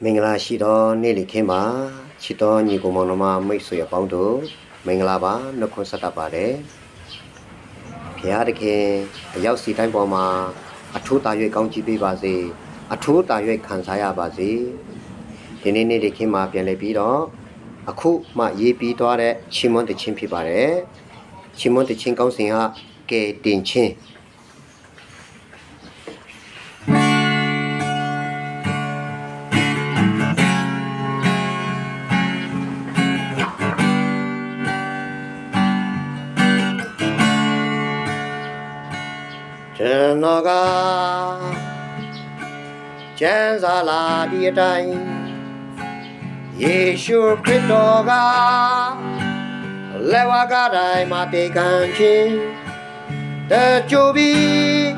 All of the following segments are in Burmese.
မင်္ဂလာရှိသောနေ့လေးခင်းမှာချစ်တော်ညီကိုမောင်နှမမိတ်ဆွေအပေါင်းတို့မင်္ဂလာပါနှုတ်ခွန်းဆက်တတ်ပါတယ်။ဘုရားသခင်အရောက်စီတိုင်းပေါ်မှာအထူးတာ၍ကောင်းချီးပေးပါစေအထူးတာ၍ခံစားရပါစေဒီနေ့နေ့လေးခင်းမှာပြန်လည်ပြီးတော့အခုမှရေးပြီးသွားတဲ့ချီးမွမ်းတခြင်းဖြစ်ပါတယ်။ချီးမွမ်းတခြင်းကောင်းစဉ်ကကဲတင်ခြင်းကျွန်တော်ကကျမ်းစာလာဒီအတိုင်းယေရှုခရစ်တော်ကလက်ဝါးကတိုင်းမှာတေခံခြင်းတကြိုပြီး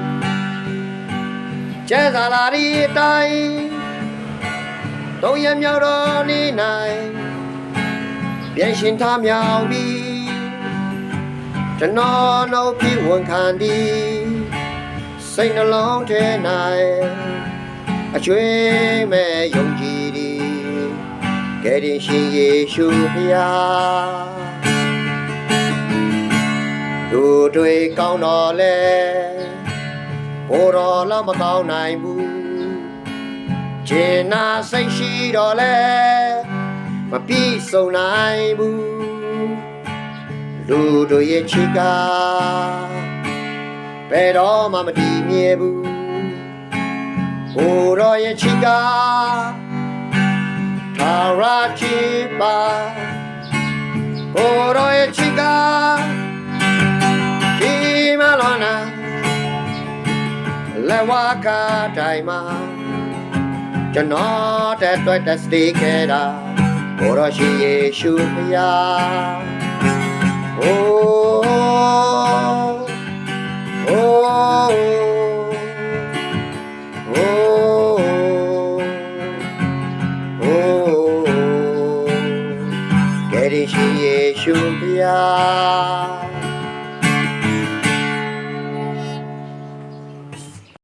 ကျမ်းစာလာဒီအတိုင်းသုံးရမြောက်တော်နေနိုင်ပြန်ရှင်ထားမြောက်ပြီးကျွန်တော်နှုတ်ပြီးဝန်ခံသည်စိတ်နှလုံးထဲ၌အကျွေးမဲ့ယုံကြည်သည်ကယ်တင်ရှင်ယေရှုဖျားတို့တွေကောင်းတော်လဲကိုယ်တော်လည်းမကောင်းနိုင်ဘူးကျင်နာစိတ်ရှိတော်လဲမပြီးဆုံးနိုင်ဘူးလူတို့ရဲ့ချစ်ကဘယ်တော့မှမတည်မြဲဘူးကိုယ်တော်ရဲ့ချစ်ကထာဝရချစ်ပါကိုယ်တော်ရဲ့ချစ်ကဒီမလွန်နာလက်ဝါးကတိုင်းမှာကျွန်တော်တဲ့တွေ့တဲ့စတေးခဲ့တာကိုယ်တော်ရှင်ယေရှုဖျားကယ်တင်ရှင်ယေရှုဖျား